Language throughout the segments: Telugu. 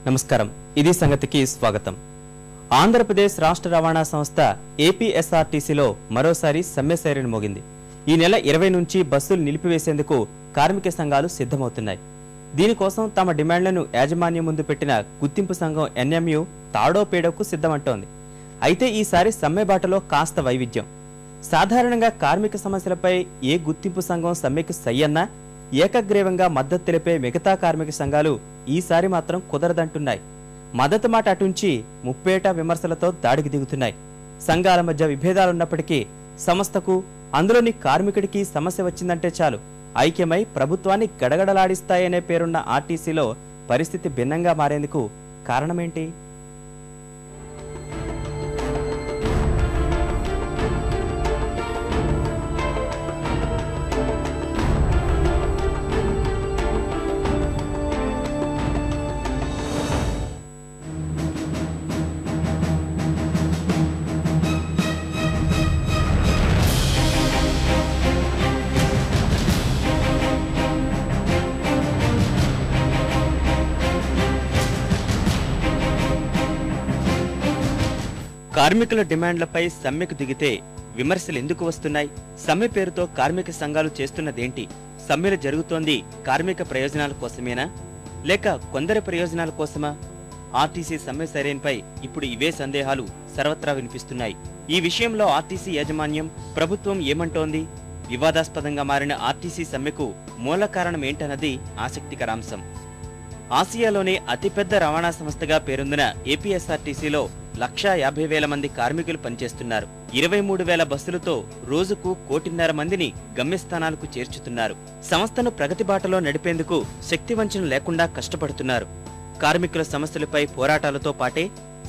నమస్కారం ఇది సంగతికి స్వాగతం. ఆంధ్రప్రదేశ్ రాష్ట్ర రవాణా సంస్థ ఏపీఎస్ఆర్టీసీలో మరోసారి సమ్మె సైరన్ మోగింది. ఈ నెల 20 నుంచి బస్సులు నిలిపివేసేందుకు కార్మిక సంఘాలు సిద్ధమవుతున్నాయి. దీనికోసం తమ డిమాండ్లను యాజమాన్యం ముందు పెట్టిన గుర్తింపు సంఘం ఎన్ఎంయు తాడో పేడోకు సిద్ధమంటోంది. అయితే ఈసారి సమ్మె బాటలో కాస్త వైవిధ్యం. సాధారణంగా కార్మిక సమస్యలపై ఏ గుర్తింపు సంఘం సమ్మెకు సయ్యన్నా ఏకగ్రీవంగా మద్దతు తెలిపే మిగతా కార్మిక సంఘాలు ఈసారి మాత్రం కుదరదంటున్నాయి. మద్దతు మాట అటుంచి ముప్పేట విమర్శలతో దాడికి దిగుతున్నాయి. సంఘాల మధ్య విభేదాలున్నప్పటికీ సంస్థకు అందులోని కార్మికుడికి సమస్య వచ్చిందంటే చాలు ఐక్యమై ప్రభుత్వాన్ని గడగడలాడిస్తాయనే పేరున్న ఆర్టీసీలో పరిస్థితి భిన్నంగా మారేందుకు కారణమేంటి? కార్మికుల డిమాండ్లపై సమ్మెకు దిగితే విమర్శలు ఎందుకు వస్తున్నాయి? సమ్మె పేరుతో కార్మిక సంఘాలు చేస్తున్నదేంటి? సమ్మెలు జరుగుతోంది కార్మిక ప్రయోజనాల కోసమేనా లేక కొందరి ప్రయోజనాల కోసమా? ఆర్టీసీ సమ్మె సైరన్పై ఇప్పుడు ఇవే సందేహాలు సర్వత్రా వినిపిస్తున్నాయి. ఈ విషయంలో ఆర్టీసీ యాజమాన్యం, ప్రభుత్వం ఏమంటోంది? వివాదాస్పదంగా మారిన ఆర్టీసీ సమ్మెకు మూల కారణం ఏంటన్నది ఆసక్తికరాంశం. ఆసియాలోనే అతిపెద్ద రవాణా సంస్థగా పేరొందిన ఏపీఎస్ఆర్టీసీలో 1,50,000 మంది కార్మికులు పనిచేస్తున్నారు. 23,000 బస్సులతో రోజుకు 1,50,00,000 మందిని గమ్యస్థానాలకు చేర్చుతున్నారు. సంస్థను ప్రగతి బాటలో నడిపేందుకు శక్తివంచన లేకుండా కష్టపడుతున్నారు. కార్మికుల సమస్యలపై పోరాటాలతో పాటే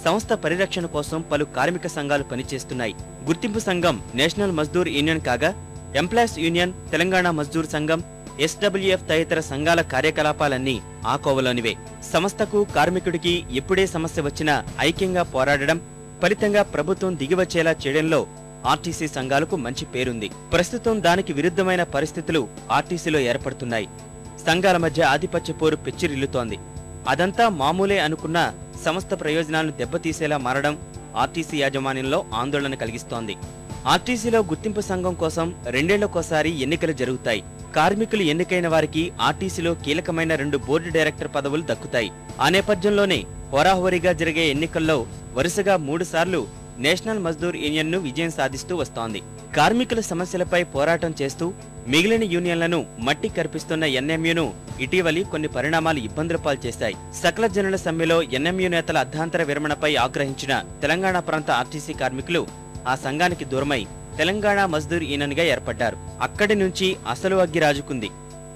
సంస్థ పరిరక్షణ కోసం పలు కార్మిక సంఘాలు పనిచేస్తున్నాయి. గుర్తింపు సంఘం నేషనల్ మజ్దూర్ యూనియన్ కాగా, ఎంప్లాయీస్ యూనియన్, తెలంగాణ మజ్దూర్ సంఘం, ఎస్డబ్ల్యూఎఫ్ తదితర సంఘాల కార్యకలాపాలన్నీ ఆ కోవలోనివే. సంస్థకు కార్మికుడికి ఎప్పుడే సమస్య వచ్చినా ఐక్యంగా పోరాడడం, ఫలితంగా ప్రభుత్వం దిగివచ్చేలా చేయడంలో ఆర్టీసీ సంఘాలకు మంచి పేరుంది. ప్రస్తుతం దానికి విరుద్ధమైన పరిస్థితులు ఆర్టీసీలో ఏర్పడుతున్నాయి. సంఘాల మధ్య ఆధిపత్య పోరు పెచ్చిరిల్లుతోంది. అదంతా మామూలే అనుకున్న సంస్థ ప్రయోజనాలను దెబ్బతీసేలా మారడం ఆర్టీసీ యాజమాన్యంలో ఆందోళన కలిగిస్తోంది. ఆర్టీసీలో గుర్తింపు సంఘం కోసం 2 ఏళ్లకోసారి ఎన్నికలు జరుగుతాయి. కార్మికులు ఎన్నికైన వారికి ఆర్టీసీలో కీలకమైన 2 బోర్డు డైరెక్టర్ పదవులు దక్కుతాయి. ఆ నేపథ్యంలోనే హోరాహోరీగా జరిగే ఎన్నికల్లో వరుసగా 3 సార్లు నేషనల్ మజ్దూర్ యూనియన్ ను విజయం సాధిస్తూ వస్తోంది. కార్మికుల సమస్యలపై పోరాటం చేస్తూ మిగిలిన యూనియన్లను మట్టి కర్పిస్తున్న ఎన్ఎంయూను ఇటీవలి కొన్ని పరిణామాలు ఇబ్బందుల పాలు చేశాయి. సకల జనుల సమ్మెలో ఎన్ఎంయూ నేతల అర్ధాంతర విరమణపై ఆగ్రహించిన తెలంగాణ ప్రాంత ఆర్టీసీ కార్మికులు ఆ సంఘానికి దూరమై తెలంగాణ మజ్దూర్ యూనియన్ గా ఏర్పడ్డారు. అక్కడి నుంచి అసలు అగ్గి రాజుకుంది.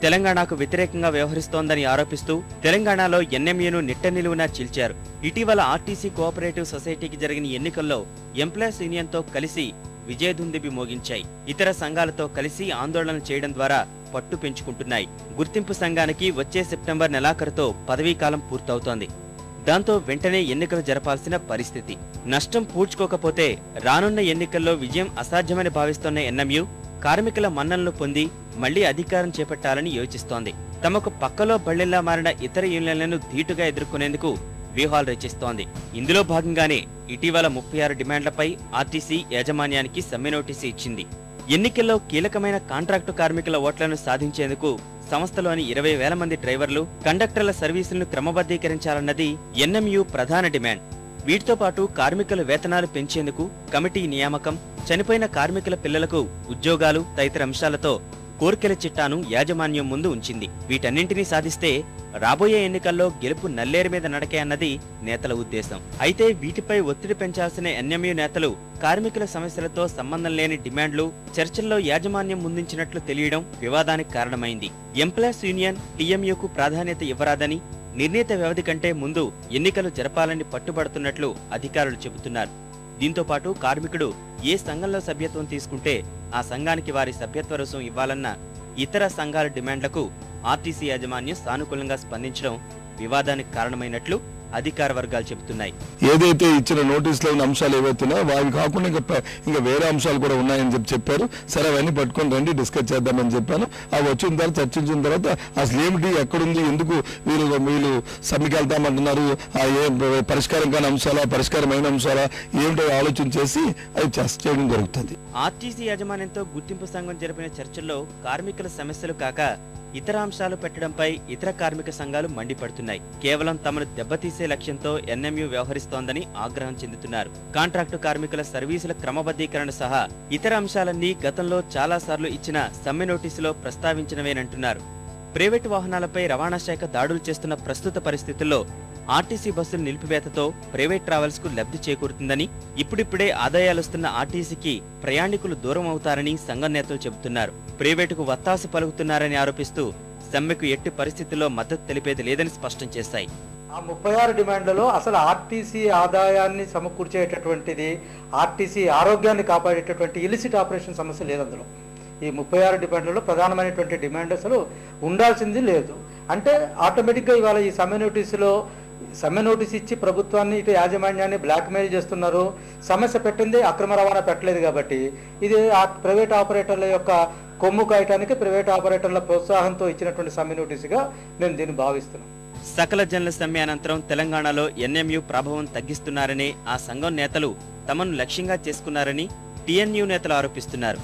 తెలంగాణకు వ్యతిరేకంగా వ్యవహరిస్తోందని ఆరోపిస్తూ తెలంగాణలో ఎన్ఎంయూను నిట్ట నిలువునా చీల్చారు. ఇటీవల ఆర్టీసీ కోఆపరేటివ్ సొసైటీకి జరిగిన ఎన్నికల్లో ఎంప్లాయీస్ యూనియన్ తో కలిసి విజయదుందుబి మోగించాయి. ఇతర సంఘాలతో కలిసి ఆందోళన చేయడం ద్వారా పట్టు పెంచుకుంటున్నాయి. గుర్తింపు సంఘానికి వచ్చే సెప్టెంబర్ నెలాఖరుతో పదవీకాలం పూర్తవుతోంది. దాంతో వెంటనే ఎన్నికలు జరపాల్సిన పరిస్థితి. నష్టం పూడ్చుకోకపోతే రానున్న ఎన్నికల్లో విజయం అసాధ్యమని భావిస్తోన్న ఎన్ఎంయూ కార్మికుల మన్ననలు పొంది మళ్లీ అధికారం చేపట్టాలని యోచిస్తోంది. తమకు పక్కలో బళ్లెల్లా మారిన ఇతర యూనియన్లను ధీటుగా ఎదుర్కొనేందుకు వ్యూహాలు రచిస్తోంది. ఇందులో భాగంగానే ఇటీవల 36 డిమాండ్లపై ఆర్టీసీ యాజమాన్యానికి సమ్మె నోటీసు ఇచ్చింది. ఎన్నికల్లో కీలకమైన కాంట్రాక్టు కార్మికుల ఓట్లను సాధించేందుకు సంస్థలోని 20,000 మంది డ్రైవర్లు, కండక్టర్ల సర్వీసులను క్రమబద్ధీకరించాలన్నది ఎన్ఎంయూ ప్రధాన డిమాండ్. వీటితో పాటు కార్మికుల వేతనాలు పెంచేందుకు కమిటీ నియామకం, చనిపోయిన కార్మికుల పిల్లలకు ఉద్యోగాలు తదితర అంశాలతో కోర్కెల చిట్టాను యాజమాన్యం ముందు ఉంచింది. వీటన్నింటినీ సాధిస్తే రాబోయే ఎన్నికల్లో గెలుపు నల్లేరు మీద నడకే అన్నది నేతల ఉద్దేశం. అయితే వీటిపై ఒత్తిడి పెంచాల్సిన ఎన్ఎంయూ నేతలు కార్మికుల సమస్యలతో సంబంధం లేని డిమాండ్లు చర్చల్లో యాజమాన్యం ముందుంచినట్లు తెలియడం వివాదానికి కారణమైంది. ఎంప్లాయీస్ యూనియన్ టీఎంయూకు ప్రాధాన్యత ఇవ్వరాదని, నిర్ణీత వ్యవధి కంటే ముందు ఎన్నికలు జరపాలని పట్టుబడుతున్నట్లు అధికారులు చెబుతున్నారు. దీంతో పాటు కార్మికుడు ఏ సంఘంలో సభ్యత్వం తీసుకుంటే ఆ సంఘానికి వారి సభ్యత్వ రుసుం ఇవ్వాలన్న ఇతర సంఘాల డిమాండ్లకు ఆర్టీసీ యాజమాన్యం సానుకూలంగా స్పందించడం వివాదానికి కారణమైనట్లు అధికార వర్గాలు చెబుతున్నాయి. ఏదైతే ఇచ్చిన నోటీసులో ఉన్న అంశాలు ఏవైతున్నాయో అవి కాకుండా ఇంకా వేరే అంశాలు కూడా ఉన్నాయని చెప్పారు. సరే అవన్నీ పట్టుకొని రండి డిస్కస్ చేద్దామని చెప్పాను. అవి వచ్చిన తర్వాత చర్చించిన తర్వాత అసలు ఏమిటి, ఎక్కడుంది, ఎందుకు వీళ్ళు సమ్మెకి వెళ్తామంటున్నారు, ఏ పరిష్కారం కాని అంశాలా, పరిష్కారమైన అంశాలా ఏమిటో ఆలోచన చేసి అవి చర్చ చేయడం జరుగుతుంది. ఆర్టీసీ యాజమాన్యంతో గుర్తింపు సంఘం జరిపిన చర్చల్లో కార్మికుల సమస్యలు కాక ఇతర అంశాలు పెట్టడంపై ఇతర కార్మిక సంఘాలు మండిపడుతున్నాయి. కేవలం తమను దెబ్బతీసే లక్ష్యంతో ఎన్ఎంయు వ్యవహరిస్తోందని ఆగ్రహం చెందుతున్నారు. కాంట్రాక్టు కార్మికుల సర్వీసుల క్రమబద్ధీకరణ సహా ఇతర అంశాలన్నీ గతంలో చాలాసార్లు ఇచ్చిన సమ్మె నోటీసులో ప్రస్తావించినవేనంటున్నారు. ప్రైవేటు వాహనాలపై రవాణా శాఖ దాడులు చేస్తున్న ప్రస్తుత పరిస్థితుల్లో ఆర్టీసీ బస్సుల నిలిపివేతతో ప్రైవేట్ ట్రావెల్స్ కు లబ్ధి చేకూరుతుందని, ఇప్పుడిప్పుడే ఆదాయాలొస్తున్న ఆర్టీసీకి ప్రయాణికులు దూరం అవుతారని సంఘం నేతలు చెబుతున్నారు. ప్రైవేటుకు వత్తాసు పలుకుతున్నారని ఆరోపిస్తూ సమ్మెకు ఎట్టి పరిస్థితుల్లో మద్దతు తెలిపేది లేదని స్పష్టం చేశాయి. ఆ 36 డిమాండ్లలో అసలు ఆర్టీసీ ఆదాయాన్ని సమకూర్చేటటువంటిది, ఆర్టీసీ ఆరోగ్యాన్ని కాపాడేటటువంటి ఇలిసిట్ ఆపరేషన్ సమస్య లేదు అందులో. ఈ 36 డిమాండ్లలో ప్రధానమైనటువంటి డిమాండ్ అసలు ఉండాల్సింది లేదు. అంటే ఆటోమేటిక్గా ఇవాళ ఈ సమ్మె నోటీస్ ఇచ్చి ప్రభుత్వాన్ని ఇటు యాజమాన్యాన్ని బ్లాక్మెయిల్ చేస్తున్నారు. సమస్య పెట్టింది అక్రమ రవాణా పెట్టలేదు కాబట్టి ఇది ప్రైవేట్ ఆపరేటర్ల యొక్క కొమ్ము కాయటానికి ప్రైవేట్ ఆపరేటర్ల ప్రోత్సాహంతో ఇచ్చినటువంటి సమ్మె నోటీసుగా మేము దీన్ని భావిస్తున్నాం. సకల జనుల సమ్మె అనంతరం తెలంగాణలో ఎన్ఎంయు ప్రభావం తగ్గిస్తున్నారని ఆ సంఘం నేతలు తమను లక్ష్యంగా చేసుకున్నారని టీఎన్యూ నేతలు ఆరోపిస్తున్నారు.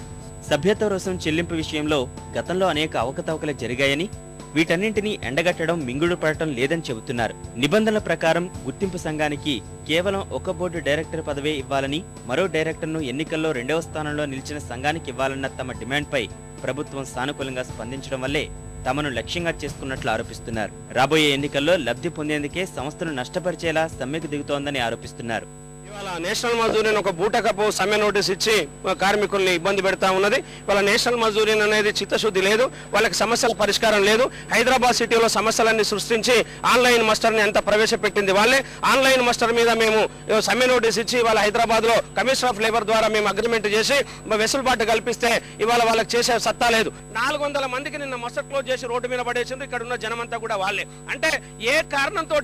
సభ్యత్వ రుసుం చెల్లింపు విషయంలో గతంలో అనేక అవకతవకలు జరిగాయని, వీటన్నింటినీ ఎండగట్టడం మింగుడు పడటం లేదని చెబుతున్నారు. నిబంధనల ప్రకారం గుర్తింపు సంఘానికి కేవలం ఒక బోర్డు డైరెక్టర్ పదవే ఇవ్వాలని, మరో డైరెక్టర్ను ఎన్నికల్లో 2వ స్థానంలో నిలిచిన సంఘానికి ఇవ్వాలన్న తమ డిమాండ్పై ప్రభుత్వం సానుకూలంగా స్పందించడం వల్లే తమను లక్ష్యంగా చేసుకున్నట్లు ఆరోపిస్తున్నారు. రాబోయే ఎన్నికల్లో లబ్ధి పొందేందుకే సంస్థను నష్టపరిచేలా సమ్మెకు దిగుతోందని ఆరోపిస్తున్నారు. ఇవాళ నేషనల్ మజూరీని ఒక బూటకపు సమ్మె నోటీస్ ఇచ్చి కార్మికుల్ని ఇబ్బంది పెడతా ఉన్నది. ఇవాళ నేషనల్ మజూరీని అనేది చిత్తశుద్ధి లేదు, వాళ్ళకి సమస్యల పరిష్కారం లేదు. హైదరాబాద్ సిటీలో సమస్యలన్నీ సృష్టించి ఆన్లైన్ మస్టర్ని ఎంత ప్రవేశపెట్టింది వాళ్ళే. ఆన్లైన్ మస్టర్ మీద మేము సమ్మె నోటీస్ ఇచ్చి ఇవాళ హైదరాబాద్ లో కమిషనర్ ఆఫ్ లేబర్ ద్వారా మేము అగ్రిమెంట్ చేసి వెసులుబాటు కల్పిస్తే ఇవాళ వాళ్ళకి చేసే సత్తా లేదు. 400 మందికి నిన్న మస్టర్ క్లోజ్ చేసి రోడ్డు మీద పడేసింది. ఇక్కడ ఉన్న జనమంతా కూడా వాళ్ళే. అంటే ఏ కారణంతో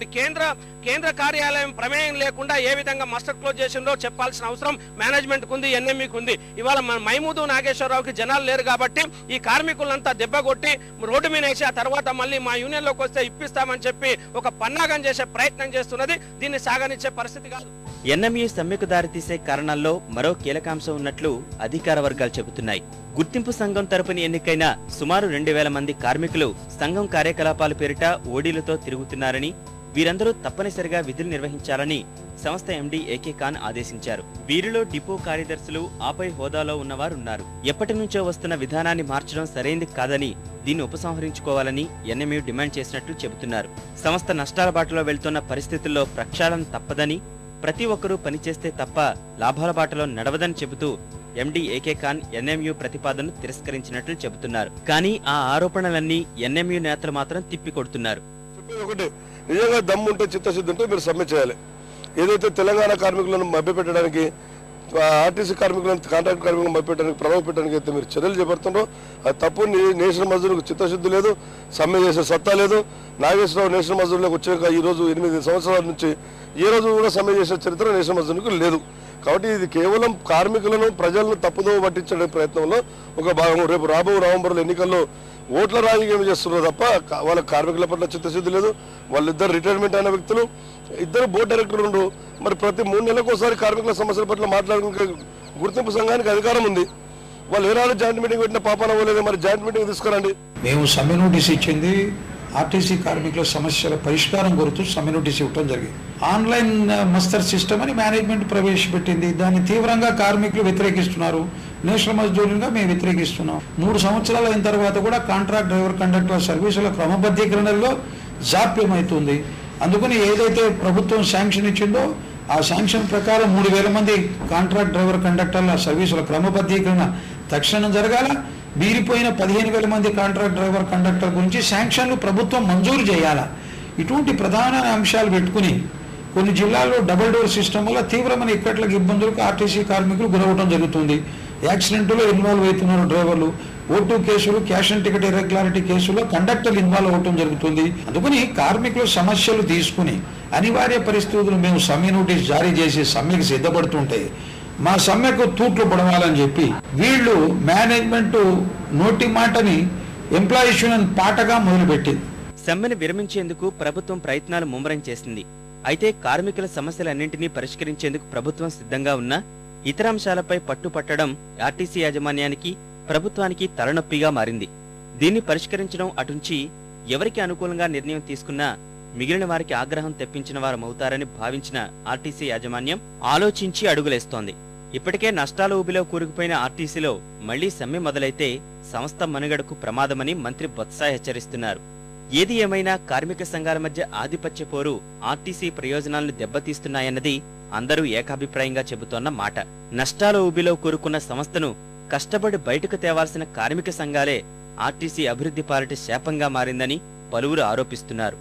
కేంద్ర కార్యాలయం ప్రమేయం లేకుండా ఏ విధంగా మస్టర్ క్లోజ్ చేసిందో చెప్పాల్సిన అవసరం మేనేజ్మెంట్ కు ఉంది, ఎన్ఎంఈకి ఉంది. ఇవాళ మైమూదు నాగేశ్వరరావుకి జనాలు లేరు కాబట్టి ఈ కార్మికులంతా దెబ్బ కొట్టి రోడ్డు మీద వేసి ఆ తర్వాత మళ్ళీ మా యూనియన్ లోకి వస్తే ఇప్పిస్తామని చెప్పి ఒక పన్నాగం చేసే ప్రయత్నం చేస్తున్నది. దీన్ని సాగనిచ్చే పరిస్థితి కాదు. ఎన్ఎంయు సమ్మెకు దారితీసే కారణాల్లో మరో కీలకాంశం ఉన్నట్లు అధికార వర్గాలు చెబుతున్నాయి. గుర్తింపు సంఘం తరపున ఎన్నికైన సుమారు 2000 మంది కార్మికులు సంఘం కార్యకలాపాల పేరిట ఓడీలతో తిరుగుతున్నారని, వీరందరూ తప్పనిసరిగా విధులు నిర్వహించాలని సంస్థ ఎండీ ఏకే ఖాన్ ఆదేశించారు. వీరిలో డిపో కార్యదర్శులు, ఆపై హోదాలో ఉన్నవారున్నారు. ఎప్పటి నుంచో వస్తున్న విధానాన్ని మార్చడం సరైంది కాదని, దీన్ని ఉపసంహరించుకోవాలని ఎన్ఎంయు డిమాండ్ చేసినట్లు చెబుతున్నారు. సంస్థ నష్టాల బాటలో వెళ్తున్న పరిస్థితుల్లో ప్రక్షాళన తప్పదని, ప్రతి ఒక్కరూ పనిచేస్తే తప్ప లాభాల బాటలో నడవదని చెబుతూ ఎండీ ఏకే ఖాన్ ఎన్ఎంయు ప్రతిపాదనను తిరస్కరించినట్లు చెబుతున్నారు. కానీ ఆ ఆరోపణలన్నీ ఎన్ఎంయు నేతలు మాత్రం తిప్పికొడుతున్నారు. నిజంగా దమ్ముంటే చిత్తశుద్ధి ఉంటే మీరు సమ్మె చేయాలి. ఏదైతే తెలంగాణ కార్మికులను మభ్యపెట్టడానికి, ఆర్టీసీ కార్మికులను, కాంట్రాక్ట్ కార్మికులను మభ్యపెట్టడానికి, ప్రభావ పెట్టడానికి అయితే మీరు చర్యలు చేపడుతున్నారో అది తప్పు. నేషనల్ మజూరుకు చిత్తశుద్ధి లేదు, సమ్మె చేసే సత్తా లేదు. నాగేశ్వరరావు నేషనల్ మజూరులోకి వచ్చాక ఈ రోజు 8 సంవత్సరాల నుంచి ఏ రోజు కూడా సమ్మె చేసే చరిత్ర నేషనల్ మజూరుకు లేదు. కాబట్టి ఇది కేవలం కార్మికులను, ప్రజలను తప్పుదో పట్టించే ప్రయత్నంలో ఒక భాగం. రేపు రాబో నవంబర్లో ఎన్నికల్లో ఓట్ల రాజకీయం చేస్తున్నారు తప్ప వాళ్ళ కార్మికుల పట్ల చిత్తశుద్ధి లేదు. వాళ్ళిద్దరు రిటైర్మెంట్ అయిన వ్యక్తులు, ఇద్దరు బోర్డు డైరెక్టర్లు ఉండు. మరి ప్రతి 3 నెలలకు ఒకసారి కార్మికుల సమస్యల పట్ల మాట్లాడుకునే గుర్తింపు సంఘానికి అధికారం ఉంది. వాళ్ళు ఏనాడు జాయింట్ మీటింగ్ పెట్టిన పాపన పోలేదు. మరి జాయింట్ మీటింగ్ తీసుకురండి. మేము సమ్మె నోటీస్ ఇచ్చింది ఆర్టీసీ కార్మికుల సమస్యల పరిష్కారం కోరుతూ సమ్మె నోటీస్ ఇవ్వడం జరిగింది. ఆన్లైన్ మస్తర్ సిస్టమ్ అని మేనేజ్మెంట్ ప్రవేశపెట్టింది. దాన్ని తీవ్రంగా కార్మికులు వ్యతిరేకిస్తున్నారు. నేషనల్ మజ్దూరుగా మేము వ్యతిరేకిస్తున్నాం. 3 సంవత్సరాలు అయిన తర్వాత కూడా కాంట్రాక్ట్ డ్రైవర్ కండక్టర్ సర్వీసుల క్రమబద్ధీకరణలో జాప్యమవుతుంది. అందుకని ఏదైతే ప్రభుత్వం శాంక్షన్ ఇచ్చిందో ఆ శాంక్షన్ ప్రకారం 3000 మంది కాంట్రాక్ట్ డ్రైవర్ కండక్టర్ల సర్వీసుల క్రమబద్ధీకరణ తక్షణం జరగాల. మీరిపోయిన 15,000 మంది కాంట్రాక్ట్ డ్రైవర్ కండక్టర్ గురించి శాంక్షన్లు ప్రభుత్వం మంజూరు చేయాలా. ఇటువంటి ప్రధాన అంశాలు పెట్టుకుని కొన్ని జిల్లాల్లో డబుల్ డోర్ సిస్టమ్ వల్ల తీవ్రమైన ఇక్కట్లకు ఇబ్బందులకు ఆర్టీసీ కార్మికులు గురవడం జరుగుతుంది. యాక్సిడెంట్లో ఇన్వాల్వ్ అవుతున్నారు డ్రైవర్లు. O2 కేసులు, క్యాష్ అండ్ టికెట్ ఇర్రెగ్యులారిటీ కేసులో కండక్టర్లు ఇన్వాల్వ్ అవటం జరుగుతుంది. అందుకని కార్మికుల సమస్యలు తీసుకుని అనివార్య పరిస్థితులు మేము సమ్మె నోటీస్ జారీ చేసి సమ్మెకి సిద్ధపడుతుంటే మా సమ్మెకు తూట్లు పడవాలని చెప్పి వీళ్ళు మేనేజ్మెంట్ నోటి మాటని ఎంప్లాయీస్ యూనియన్ పాటగా మొదలుపెట్టింది. సమ్మెను విరమించేందుకు ప్రభుత్వం ప్రయత్నాలు ముమ్మరం చేసింది. అయితే కార్మికుల సమస్యలన్నింటినీ పరిష్కరించేందుకు ప్రభుత్వం సిద్ధంగా ఉన్నా ఇతర అంశాలపై పట్టుపట్టడం ఆర్టీసీ యాజమాన్యానికి, ప్రభుత్వానికి తలనొప్పిగా మారింది. దీన్ని పరిష్కరించడం అటుంచి ఎవరికి అనుకూలంగా నిర్ణయం తీసుకున్నా మిగిలిన వారికి ఆగ్రహం తెప్పించిన వారమవుతారని భావించిన ఆర్టీసీ యాజమాన్యం ఆలోచించి అడుగులేస్తోంది. ఇప్పటికే నష్టాల ఊబిలో కూరుకుపోయిన ఆర్టీసీలో మళ్లీ సమ్మె మొదలైతే సంస్థ మనుగడకు ప్రమాదమని మంత్రి బొత్స హెచ్చరిస్తున్నారు. ఏది ఏమైనా కార్మిక సంఘాల మధ్య ఆధిపత్య పోరు ఆర్టీసీ ప్రయోజనాలను దెబ్బతీస్తున్నాయన్నది అందరూ ఏకాభిప్రాయంగా చెబుతోన్న మాట. నష్టాల ఊబిలో కూరుకున్న సంస్థను కష్టపడి బయటకు తేవాల్సిన కార్మిక సంఘాలే ఆర్టీసీ అభివృద్ధి పాలిట శాపంగా మారిందని పలువురు ఆరోపిస్తున్నారు.